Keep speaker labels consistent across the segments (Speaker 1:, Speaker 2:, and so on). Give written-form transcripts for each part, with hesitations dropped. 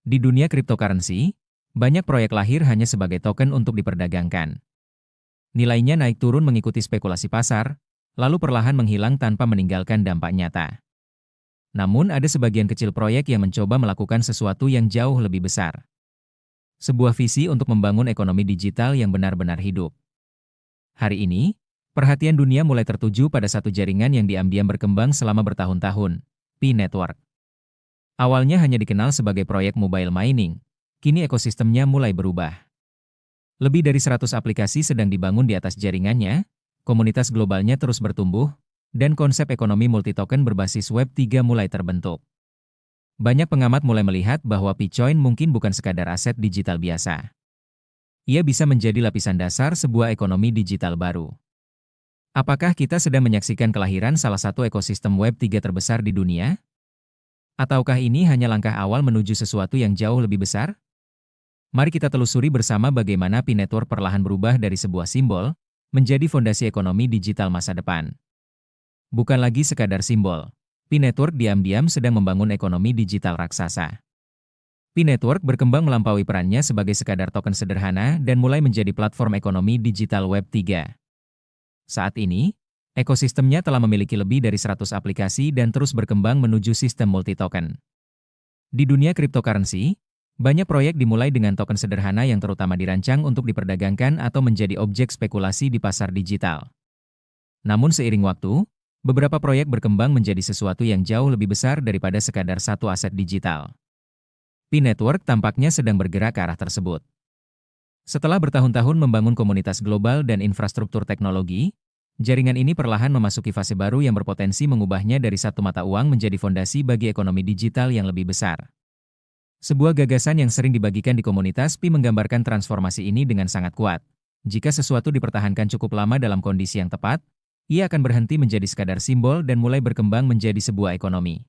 Speaker 1: Di dunia cryptocurrency, banyak proyek lahir hanya sebagai token untuk diperdagangkan. Nilainya naik turun mengikuti spekulasi pasar, lalu perlahan menghilang tanpa meninggalkan dampak nyata. Namun ada sebagian kecil proyek yang mencoba melakukan sesuatu yang jauh lebih besar. Sebuah visi untuk membangun ekonomi digital yang benar-benar hidup. Hari ini, perhatian dunia mulai tertuju pada satu jaringan yang diam-diam berkembang selama bertahun-tahun, Pi Network. Awalnya hanya dikenal sebagai proyek mobile mining, kini ekosistemnya mulai berubah. Lebih dari 100 aplikasi sedang dibangun di atas jaringannya, komunitas globalnya terus bertumbuh, dan konsep ekonomi multi-token berbasis Web3 mulai terbentuk. Banyak pengamat mulai melihat bahwa Bitcoin mungkin bukan sekadar aset digital biasa. Ia bisa menjadi lapisan dasar sebuah ekonomi digital baru. Apakah kita sedang menyaksikan kelahiran salah satu ekosistem Web3 terbesar di dunia? Ataukah ini hanya langkah awal menuju sesuatu yang jauh lebih besar? Mari kita telusuri bersama bagaimana Pi Network perlahan berubah dari sebuah simbol menjadi fondasi ekonomi digital masa depan. Bukan lagi sekadar simbol, Pi Network diam-diam sedang membangun ekonomi digital raksasa. Pi Network berkembang melampaui perannya sebagai sekadar token sederhana dan mulai menjadi platform ekonomi digital Web3. Saat ini, ekosistemnya telah memiliki lebih dari 100 aplikasi dan terus berkembang menuju sistem multi-token. Di dunia cryptocurrency, banyak proyek dimulai dengan token sederhana yang terutama dirancang untuk diperdagangkan atau menjadi objek spekulasi di pasar digital. Namun seiring waktu, beberapa proyek berkembang menjadi sesuatu yang jauh lebih besar daripada sekadar satu aset digital. Pi Network tampaknya sedang bergerak ke arah tersebut. Setelah bertahun-tahun membangun komunitas global dan infrastruktur teknologi, jaringan ini perlahan memasuki fase baru yang berpotensi mengubahnya dari satu mata uang menjadi fondasi bagi ekonomi digital yang lebih besar. Sebuah gagasan yang sering dibagikan di komunitas Pi menggambarkan transformasi ini dengan sangat kuat. Jika sesuatu dipertahankan cukup lama dalam kondisi yang tepat, ia akan berhenti menjadi sekadar simbol dan mulai berkembang menjadi sebuah ekonomi.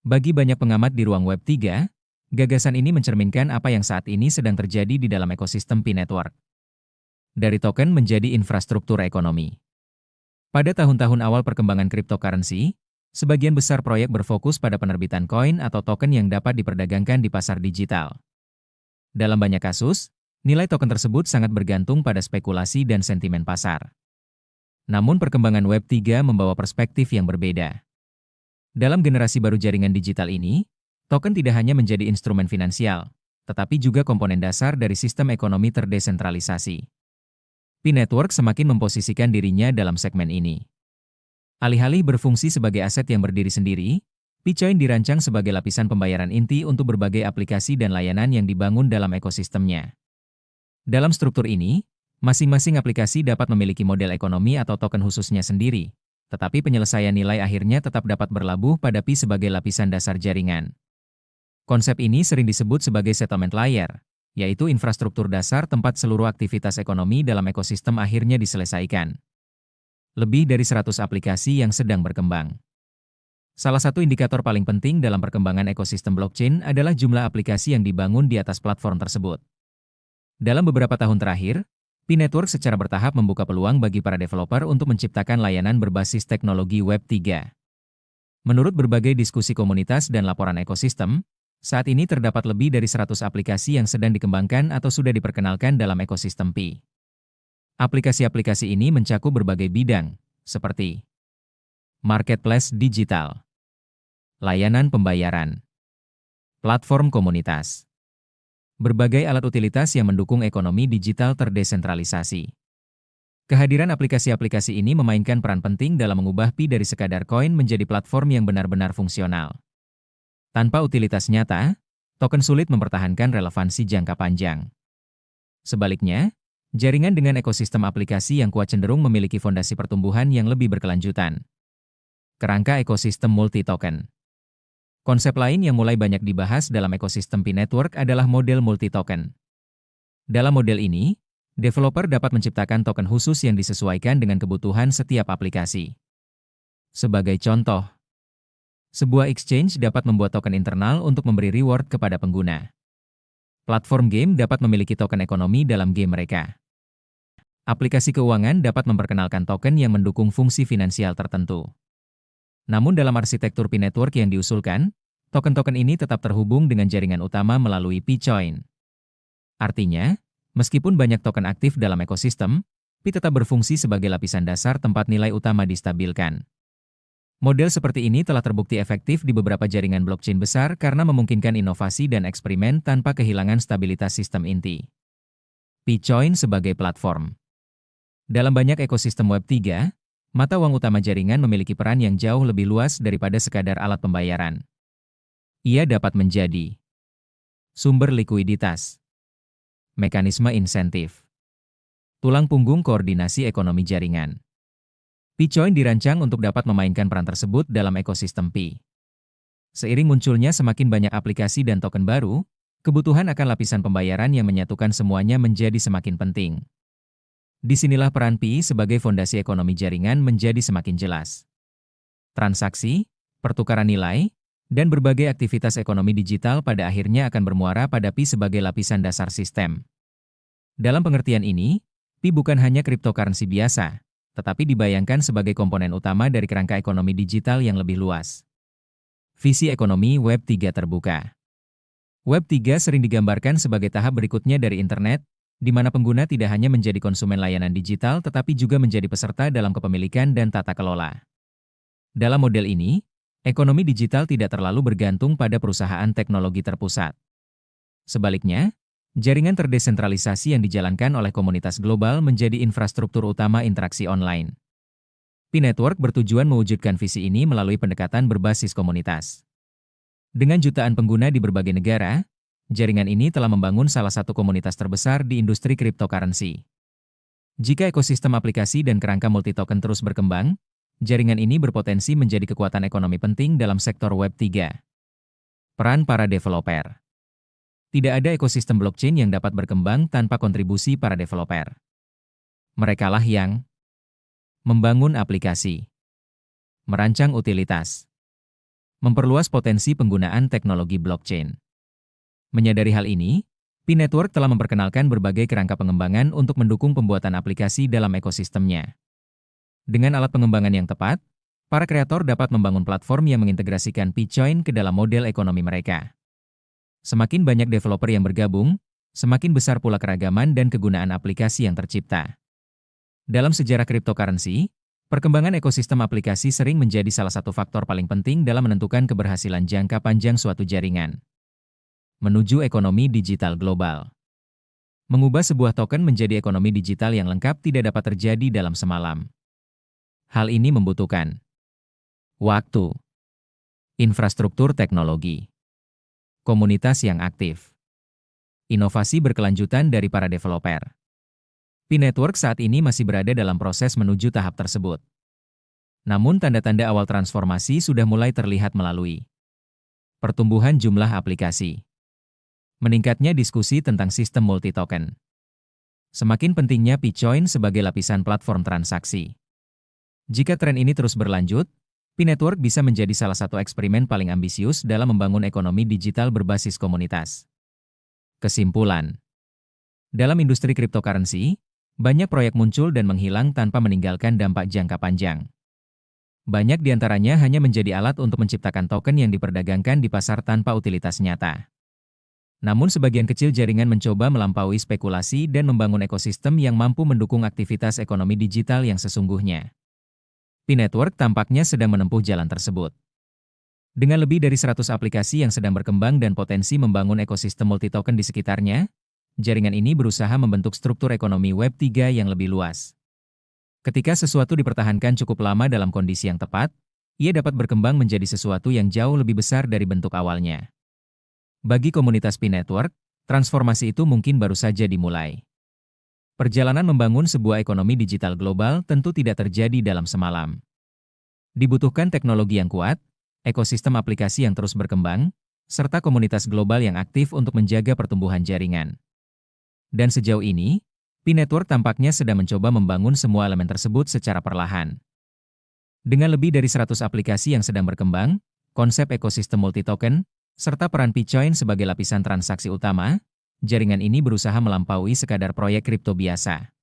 Speaker 1: Bagi banyak pengamat di ruang Web3, gagasan ini mencerminkan apa yang saat ini sedang terjadi di dalam ekosistem Pi Network. Dari token menjadi infrastruktur ekonomi. Pada tahun-tahun awal perkembangan cryptocurrency, sebagian besar proyek berfokus pada penerbitan koin atau token yang dapat diperdagangkan di pasar digital. Dalam banyak kasus, nilai token tersebut sangat bergantung pada spekulasi dan sentimen pasar. Namun perkembangan Web3 membawa perspektif yang berbeda. Dalam generasi baru jaringan digital ini, token tidak hanya menjadi instrumen finansial, tetapi juga komponen dasar dari sistem ekonomi terdesentralisasi. Pi Network semakin memposisikan dirinya dalam segmen ini. Alih-alih berfungsi sebagai aset yang berdiri sendiri, Bitcoin dirancang sebagai lapisan pembayaran inti untuk berbagai aplikasi dan layanan yang dibangun dalam ekosistemnya. Dalam struktur ini, masing-masing aplikasi dapat memiliki model ekonomi atau token khususnya sendiri, tetapi penyelesaian nilai akhirnya tetap dapat berlabuh pada Pi sebagai lapisan dasar jaringan. Konsep ini sering disebut sebagai settlement layer, yaitu infrastruktur dasar tempat seluruh aktivitas ekonomi dalam ekosistem akhirnya diselesaikan. Lebih dari 100 aplikasi yang sedang berkembang. Salah satu indikator paling penting dalam perkembangan ekosistem blockchain adalah jumlah aplikasi yang dibangun di atas platform tersebut. Dalam beberapa tahun terakhir, Pi Network secara bertahap membuka peluang bagi para developer untuk menciptakan layanan berbasis teknologi Web3. Menurut berbagai diskusi komunitas dan laporan ekosistem, saat ini terdapat lebih dari 100 aplikasi yang sedang dikembangkan atau sudah diperkenalkan dalam ekosistem Pi. Aplikasi-aplikasi ini mencakup berbagai bidang, seperti marketplace digital, layanan pembayaran, platform komunitas, berbagai alat utilitas yang mendukung ekonomi digital terdesentralisasi. Kehadiran aplikasi-aplikasi ini memainkan peran penting dalam mengubah Pi dari sekadar koin menjadi platform yang benar-benar fungsional. Tanpa utilitas nyata, token sulit mempertahankan relevansi jangka panjang. Sebaliknya, jaringan dengan ekosistem aplikasi yang kuat cenderung memiliki fondasi pertumbuhan yang lebih berkelanjutan. Kerangka ekosistem multi-token. Konsep lain yang mulai banyak dibahas dalam ekosistem Pi Network adalah model multi-token. Dalam model ini, developer dapat menciptakan token khusus yang disesuaikan dengan kebutuhan setiap aplikasi. Sebagai contoh, sebuah exchange dapat membuat token internal untuk memberi reward kepada pengguna. Platform game dapat memiliki token ekonomi dalam game mereka. Aplikasi keuangan dapat memperkenalkan token yang mendukung fungsi finansial tertentu. Namun dalam arsitektur Pi Network yang diusulkan, token-token ini tetap terhubung dengan jaringan utama melalui P-Coin. Artinya, meskipun banyak token aktif dalam ekosistem, Pi tetap berfungsi sebagai lapisan dasar tempat nilai utama distabilkan. Model seperti ini telah terbukti efektif di beberapa jaringan blockchain besar karena memungkinkan inovasi dan eksperimen tanpa kehilangan stabilitas sistem inti. P-Coin sebagai platform. Dalam banyak ekosistem Web3, mata uang utama jaringan memiliki peran yang jauh lebih luas daripada sekadar alat pembayaran. Ia dapat menjadi sumber likuiditas, mekanisme insentif, tulang punggung koordinasi ekonomi jaringan. P-Coin dirancang untuk dapat memainkan peran tersebut dalam ekosistem Pi. Seiring munculnya semakin banyak aplikasi dan token baru, kebutuhan akan lapisan pembayaran yang menyatukan semuanya menjadi semakin penting. Disinilah peran Pi sebagai fondasi ekonomi jaringan menjadi semakin jelas. Transaksi, pertukaran nilai, dan berbagai aktivitas ekonomi digital pada akhirnya akan bermuara pada Pi sebagai lapisan dasar sistem. Dalam pengertian ini, Pi bukan hanya cryptocurrency biasa, tetapi dibayangkan sebagai komponen utama dari kerangka ekonomi digital yang lebih luas. Visi ekonomi Web3 terbuka. Web3 sering digambarkan sebagai tahap berikutnya dari internet, di mana pengguna tidak hanya menjadi konsumen layanan digital tetapi juga menjadi peserta dalam kepemilikan dan tata kelola. Dalam model ini, ekonomi digital tidak terlalu bergantung pada perusahaan teknologi terpusat. Sebaliknya, jaringan terdesentralisasi yang dijalankan oleh komunitas global menjadi infrastruktur utama interaksi online. Pi Network bertujuan mewujudkan visi ini melalui pendekatan berbasis komunitas. Dengan jutaan pengguna di berbagai negara, jaringan ini telah membangun salah satu komunitas terbesar di industri cryptocurrency. Jika ekosistem aplikasi dan kerangka multi-token terus berkembang, jaringan ini berpotensi menjadi kekuatan ekonomi penting dalam sektor Web3. Peran para developer. Tidak ada ekosistem blockchain yang dapat berkembang tanpa kontribusi para developer. Merekalah yang membangun aplikasi, merancang utilitas, memperluas potensi penggunaan teknologi blockchain. Menyadari hal ini, Pi Network telah memperkenalkan berbagai kerangka pengembangan untuk mendukung pembuatan aplikasi dalam ekosistemnya. Dengan alat pengembangan yang tepat, para kreator dapat membangun platform yang mengintegrasikan P-Coin ke dalam model ekonomi mereka. Semakin banyak developer yang bergabung, semakin besar pula keragaman dan kegunaan aplikasi yang tercipta. Dalam sejarah cryptocurrency, perkembangan ekosistem aplikasi sering menjadi salah satu faktor paling penting dalam menentukan keberhasilan jangka panjang suatu jaringan. Menuju ekonomi digital global. Mengubah sebuah token menjadi ekonomi digital yang lengkap tidak dapat terjadi dalam semalam. Hal ini membutuhkan waktu, infrastruktur teknologi, komunitas yang aktif, inovasi berkelanjutan dari para developer. Pi Network saat ini masih berada dalam proses menuju tahap tersebut. Namun tanda-tanda awal transformasi sudah mulai terlihat melalui pertumbuhan jumlah aplikasi, meningkatnya diskusi tentang sistem multi-token, semakin pentingnya P-Coin sebagai lapisan platform transaksi. Jika tren ini terus berlanjut, Pi Network bisa menjadi salah satu eksperimen paling ambisius dalam membangun ekonomi digital berbasis komunitas. Kesimpulan. Dalam industri cryptocurrency, banyak proyek muncul dan menghilang tanpa meninggalkan dampak jangka panjang. Banyak di antaranya hanya menjadi alat untuk menciptakan token yang diperdagangkan di pasar tanpa utilitas nyata. Namun sebagian kecil jaringan mencoba melampaui spekulasi dan membangun ekosistem yang mampu mendukung aktivitas ekonomi digital yang sesungguhnya. Pi Network tampaknya sedang menempuh jalan tersebut. Dengan lebih dari 100 aplikasi yang sedang berkembang dan potensi membangun ekosistem multi-token di sekitarnya, jaringan ini berusaha membentuk struktur ekonomi Web3 yang lebih luas. Ketika sesuatu dipertahankan cukup lama dalam kondisi yang tepat, ia dapat berkembang menjadi sesuatu yang jauh lebih besar dari bentuk awalnya. Bagi komunitas Pi Network, transformasi itu mungkin baru saja dimulai. Perjalanan membangun sebuah ekonomi digital global tentu tidak terjadi dalam semalam. Dibutuhkan teknologi yang kuat, ekosistem aplikasi yang terus berkembang, serta komunitas global yang aktif untuk menjaga pertumbuhan jaringan. Dan sejauh ini, Pi Network tampaknya sedang mencoba membangun semua elemen tersebut secara perlahan. Dengan lebih dari 100 aplikasi yang sedang berkembang, konsep ekosistem multi-token, serta peran P-Coin sebagai lapisan transaksi utama, jaringan ini berusaha melampaui sekadar proyek kripto biasa.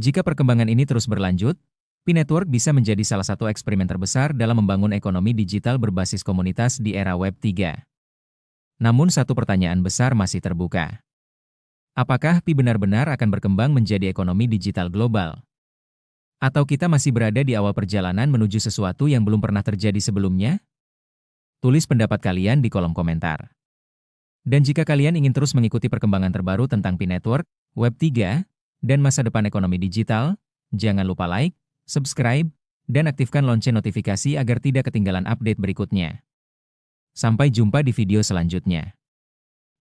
Speaker 1: Jika perkembangan ini terus berlanjut, Pi Network bisa menjadi salah satu eksperimen terbesar dalam membangun ekonomi digital berbasis komunitas di era Web 3. Namun satu pertanyaan besar masih terbuka. Apakah Pi benar-benar akan berkembang menjadi ekonomi digital global? Atau kita masih berada di awal perjalanan menuju sesuatu yang belum pernah terjadi sebelumnya? Tulis pendapat kalian di kolom komentar. Dan jika kalian ingin terus mengikuti perkembangan terbaru tentang Pi Network, Web 3, dan masa depan ekonomi digital, jangan lupa like, subscribe, dan aktifkan lonceng notifikasi agar tidak ketinggalan update berikutnya. Sampai jumpa di video selanjutnya.